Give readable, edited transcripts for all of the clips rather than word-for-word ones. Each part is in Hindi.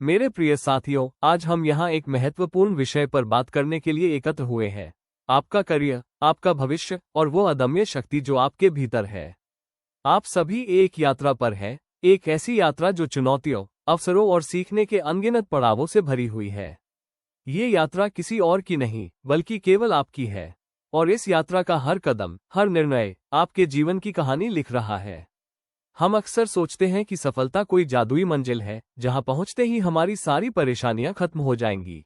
मेरे प्रिय साथियों, आज हम यहाँ एक महत्वपूर्ण विषय पर बात करने के लिए एकत्र हुए हैं। आपका करियर, आपका भविष्य और वो अदम्य शक्ति जो आपके भीतर है। आप सभी एक यात्रा पर हैं, एक ऐसी यात्रा जो चुनौतियों, अवसरों और सीखने के अनगिनत पड़ावों से भरी हुई है। ये यात्रा किसी और की नहीं, बल्कि केवल आपकी है। और इस यात्रा का हर कदम, हर निर्णय आपके जीवन की कहानी लिख रहा है। हम अक्सर सोचते हैं कि सफलता कोई जादुई मंजिल है, जहां पहुंचते ही हमारी सारी परेशानियां खत्म हो जाएंगी।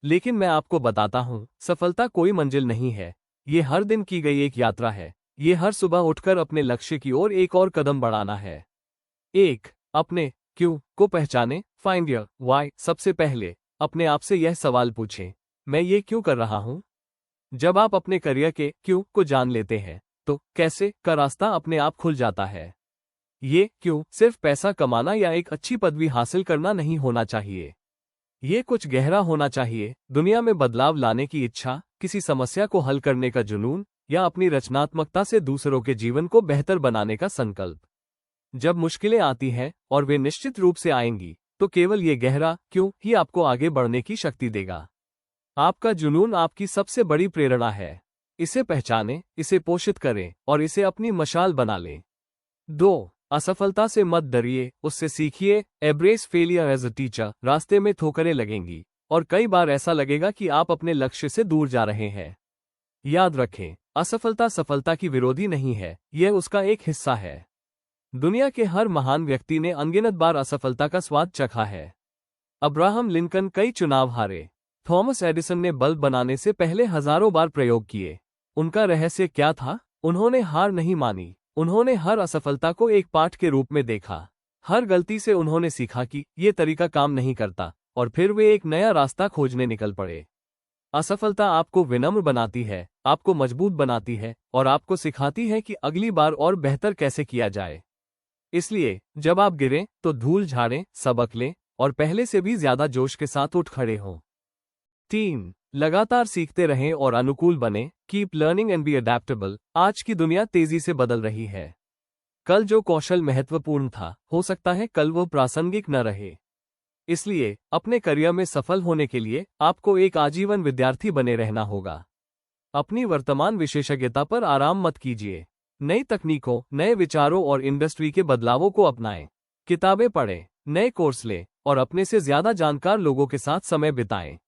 लेकिन मैं आपको बताता हूं, सफलता कोई मंजिल नहीं है। ये हर दिन की गई एक यात्रा है। ये हर सुबह उठकर अपने लक्ष्य की ओर एक और कदम बढ़ाना है। एक, अपने क्यों को पहचाने। Find your why. सबसे पहले अपने आप से यह सवाल पूछें, मैं ये क्यों कर रहा हूं? जब आप अपने करियर के क्यों को जान लेते हैं, तो कैसे का रास्ता अपने आप खुल जाता है। ये क्यों सिर्फ पैसा कमाना या एक अच्छी पदवी हासिल करना नहीं होना चाहिए। ये कुछ गहरा होना चाहिए। दुनिया में बदलाव लाने की इच्छा, किसी समस्या को हल करने का जुनून या अपनी रचनात्मकता से दूसरों के जीवन को बेहतर बनाने का संकल्प। जब मुश्किलें आती हैं, और वे निश्चित रूप से आएंगी, तो केवल ये गहरा क्यों ही आपको आगे बढ़ने की शक्ति देगा। आपका जुनून आपकी सबसे बड़ी प्रेरणा है। इसे पहचानें, इसे पोषित करें और इसे अपनी मशाल बना लें। 2, असफलता से मत डरिए, उससे सीखिए। Embrace failure as a teacher. रास्ते में ठोकरें लगेंगी और कई बार ऐसा लगेगा कि आप अपने लक्ष्य से दूर जा रहे हैं। याद रखें, असफलता सफलता की विरोधी नहीं है, यह उसका एक हिस्सा है। दुनिया के हर महान व्यक्ति ने अनगिनत बार असफलता का स्वाद चखा है। अब्राहम लिंकन कई चुनाव हारे। थॉमस एडिसन ने बल्ब बनाने से पहले हजारों बार प्रयोग किए। उनका रहस्य क्या था? उन्होंने हार नहीं मानी। उन्होंने हर असफलता को एक पाठ के रूप में देखा। हर गलती से उन्होंने सीखा कि ये तरीका काम नहीं करता, और फिर वे एक नया रास्ता खोजने निकल पड़े। असफलता आपको विनम्र बनाती है, आपको मजबूत बनाती है और आपको सिखाती है कि अगली बार और बेहतर कैसे किया जाए। इसलिए जब आप गिरें तो धूल झाड़ें, सबक लें और पहले से भी ज्यादा जोश के साथ उठ खड़े हों। 3, लगातार सीखते रहें और अनुकूल बने। Keep learning and be adaptable. आज की दुनिया तेजी से बदल रही है। कल जो कौशल महत्वपूर्ण था, हो सकता है कल वो प्रासंगिक न रहे। इसलिए अपने करियर में सफल होने के लिए आपको एक आजीवन विद्यार्थी बने रहना होगा। अपनी वर्तमान विशेषज्ञता पर आराम मत कीजिए। नई तकनीकों, नए विचारों और इंडस्ट्री के बदलावों को अपनाएं। किताबें पढ़ें, नए कोर्स लें और अपने से ज्यादा जानकार लोगों के साथ समय बिताएं।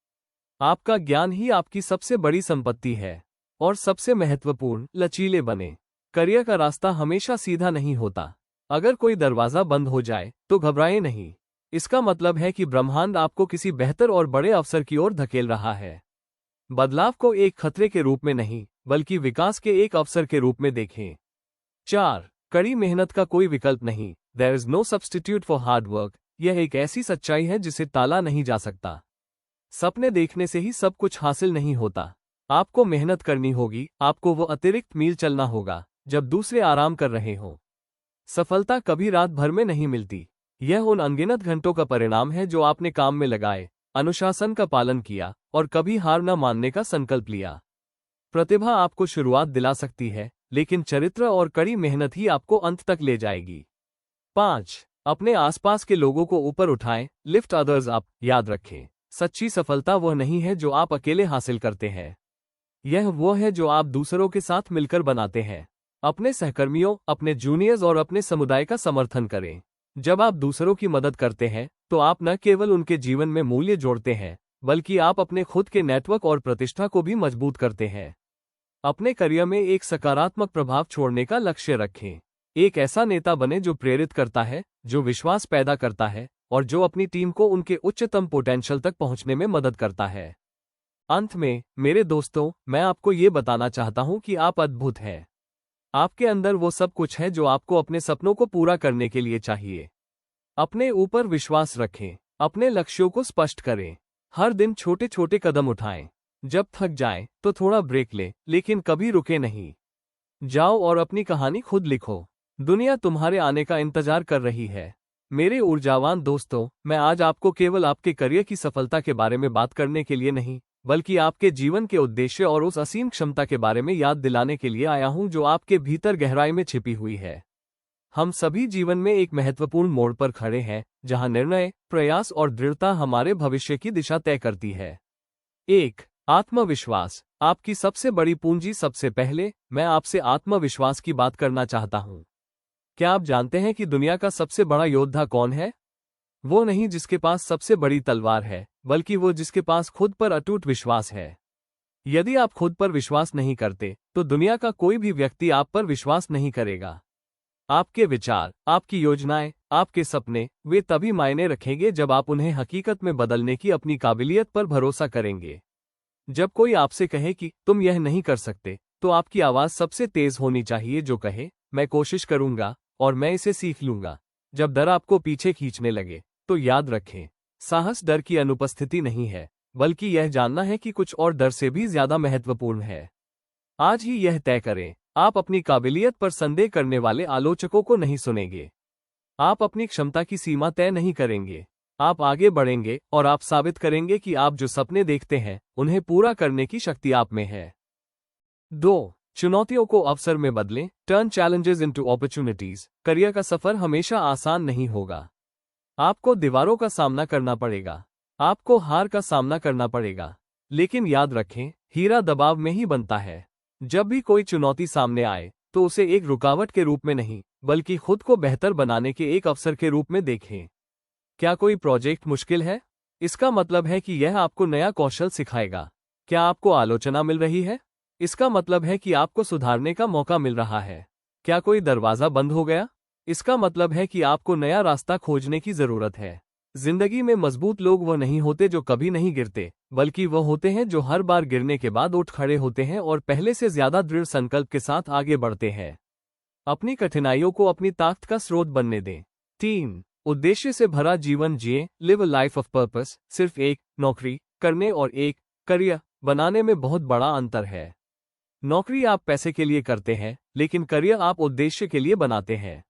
आपका ज्ञान ही आपकी सबसे बड़ी संपत्ति है। और सबसे महत्वपूर्ण, लचीले बने। करियर का रास्ता हमेशा सीधा नहीं होता। अगर कोई दरवाजा बंद हो जाए तो घबराएं नहीं। इसका मतलब है कि ब्रह्मांड आपको किसी बेहतर और बड़े अवसर की ओर धकेल रहा है। बदलाव को एक खतरे के रूप में नहीं, बल्कि विकास के एक अवसर के रूप में देखें। 4, कड़ी मेहनत का कोई विकल्प नहीं। There is no substitute for hard work. यह एक ऐसी सच्चाई है जिसे टाला नहीं जा सकता। सपने देखने से ही सब कुछ हासिल नहीं होता। आपको मेहनत करनी होगी, आपको वो अतिरिक्त मील चलना होगा जब दूसरे आराम कर रहे हों। सफलता कभी रात भर में नहीं मिलती। यह उन अनगिनत घंटों का परिणाम है जो आपने काम में लगाए, अनुशासन का पालन किया और कभी हार न मानने का संकल्प लिया। प्रतिभा आपको शुरुआत दिला सकती है, लेकिन चरित्र और कड़ी मेहनत ही आपको अंत तक ले जाएगी। 5, अपने आसपास के लोगों को ऊपर उठाएं। Lift others up. याद रखें, सच्ची सफलता वह नहीं है जो आप अकेले हासिल करते हैं। यह वो है जो आप दूसरों के साथ मिलकर बनाते हैं। अपने सहकर्मियों, अपने जूनियर्स और अपने समुदाय का समर्थन करें। जब आप दूसरों की मदद करते हैं, तो आप न केवल उनके जीवन में मूल्य जोड़ते हैं, बल्कि आप अपने खुद के नेटवर्क और प्रतिष्ठा को भी मजबूत करते हैं। अपने करियर में एक सकारात्मक प्रभाव छोड़ने का लक्ष्य रखें। एक ऐसा नेता बने जो प्रेरित करता है, जो विश्वास पैदा करता है और जो अपनी टीम को उनके उच्चतम पोटेंशियल तक पहुंचने में मदद करता है। अंत में मेरे दोस्तों, मैं आपको ये बताना चाहता हूं कि आप अद्भुत हैं। आपके अंदर वो सब कुछ है जो आपको अपने सपनों को पूरा करने के लिए चाहिए। अपने ऊपर विश्वास रखें, अपने लक्ष्यों को स्पष्ट करें, हर दिन छोटे छोटे कदम उठाएं। जब थक जाएं तो थोड़ा ब्रेक लें, लेकिन कभी रुके नहीं। जाओ और अपनी कहानी खुद लिखो। दुनिया तुम्हारे आने का इंतजार कर रही है। मेरे ऊर्जावान दोस्तों, मैं आज आपको केवल आपके करियर की सफलता के बारे में बात करने के लिए नहीं, बल्कि आपके जीवन के उद्देश्य और उस असीम क्षमता के बारे में याद दिलाने के लिए आया हूं जो आपके भीतर गहराई में छिपी हुई है। हम सभी जीवन में एक महत्वपूर्ण मोड़ पर खड़े हैं, जहां निर्णय, प्रयास और दृढ़ता हमारे भविष्य की दिशा तय करती है। 1. आत्मविश्वास, आपकी सबसे बड़ी पूंजी। सबसे पहले, मैं आपसे आत्मविश्वास की बात करना चाहता हूं। क्या आप जानते हैं कि दुनिया का सबसे बड़ा योद्धा कौन है? वो नहीं जिसके पास सबसे बड़ी तलवार है, बल्कि वो जिसके पास खुद पर अटूट विश्वास है। यदि आप खुद पर विश्वास नहीं करते, तो दुनिया का कोई भी व्यक्ति आप पर विश्वास नहीं करेगा। आपके विचार, आपकी योजनाएं, आपके सपने, वे तभी मायने रखेंगे जब आप उन्हें हकीकत में बदलने की अपनी काबिलियत पर भरोसा करेंगे। जब कोई आपसे कहे कि तुम यह नहीं कर सकते, तो आपकी आवाज सबसे तेज होनी चाहिए जो कहे, मैं कोशिश करूंगा और मैं इसे सीख लूंगा। जब डर आपको पीछे खींचने लगे, तो याद रखें, साहस डर की अनुपस्थिति नहीं है, बल्कि यह जानना है कि कुछ और डर से भी ज्यादा महत्वपूर्ण है। आज ही यह तय करें, आप अपनी काबिलियत पर संदेह करने वाले आलोचकों को नहीं सुनेंगे। आप अपनी क्षमता की सीमा तय नहीं करेंगे। आप आगे बढ़ेंगे और आप साबित करेंगे कि आप जो सपने देखते हैं, उन्हें पूरा करने की शक्ति आप में है। 2. चुनौतियों को अवसर में बदलें। Turn challenges into opportunities. Career का सफर हमेशा आसान नहीं होगा। आपको दीवारों का सामना करना पड़ेगा, आपको हार का सामना करना पड़ेगा। लेकिन याद रखें, हीरा दबाव में ही बनता है। जब भी कोई चुनौती सामने आए, तो उसे एक रुकावट के रूप में नहीं, बल्कि खुद को बेहतर बनाने के एक अवसर के रूप में देखें। क्या कोई प्रोजेक्ट मुश्किल है? इसका मतलब है कि यह आपको नया कौशल सिखाएगा। क्या आपको आलोचना मिल रही है? इसका मतलब है कि आपको सुधारने का मौका मिल रहा है। क्या कोई दरवाजा बंद हो गया? इसका मतलब है कि आपको नया रास्ता खोजने की जरूरत है। जिंदगी में मजबूत लोग वो नहीं होते जो कभी नहीं गिरते, बल्कि वो होते हैं जो हर बार गिरने के बाद उठ खड़े होते हैं और पहले से ज्यादा दृढ़ संकल्प के साथ आगे बढ़ते हैं। अपनी कठिनाइयों को अपनी ताकत का स्रोत बनने दें। 3. उद्देश्य से भरा जीवन जिए। Live a life of purpose. सिर्फ एक नौकरी करने और एक करियर बनाने में बहुत बड़ा अंतर है। नौकरी आप पैसे के लिए करते हैं, लेकिन करियर आप उद्देश्य के लिए बनाते हैं।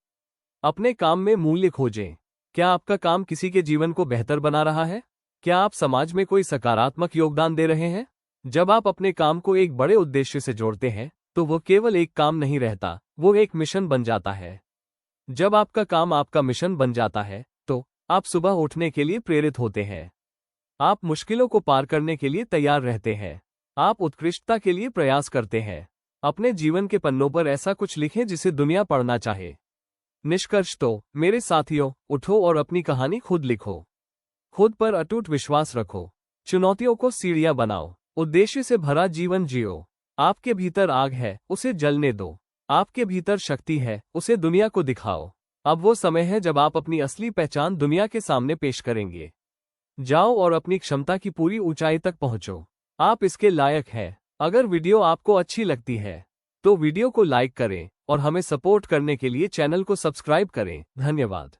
अपने काम में मूल्य खोजें। क्या आपका काम किसी के जीवन को बेहतर बना रहा है? क्या आप समाज में कोई सकारात्मक योगदान दे रहे हैं? जब आप अपने काम को एक बड़े उद्देश्य से जोड़ते हैं, तो वो केवल एक काम नहीं रहता, वो एक मिशन बन जाता है। जब आपका काम आपका मिशन बन जाता है, तो आप सुबह उठने के लिए प्रेरित होते हैं। आप मुश्किलों को पार करने के लिए तैयार रहते हैं। आप उत्कृष्टता के लिए प्रयास करते हैं। अपने जीवन के पन्नों पर ऐसा कुछ लिखें जिसे दुनिया पढ़ना चाहे। निष्कर्ष तो, मेरे साथियों, उठो और अपनी कहानी खुद लिखो। खुद पर अटूट विश्वास रखो। चुनौतियों को सीढ़ियां बनाओ। उद्देश्य से भरा जीवन जियो। आपके भीतर आग है, उसे जलने दो। आपके भीतर शक्ति है, उसे दुनिया को दिखाओ। अब वो समय है जब आप अपनी असली पहचान दुनिया के सामने पेश करेंगे। जाओ और अपनी क्षमता की पूरी ऊंचाई तक पहुंचो। आप इसके लायक हैं। अगर वीडियो आपको अच्छी लगती है, तो वीडियो को लाइक करें और हमें सपोर्ट करने के लिए चैनल को सब्सक्राइब करें। धन्यवाद।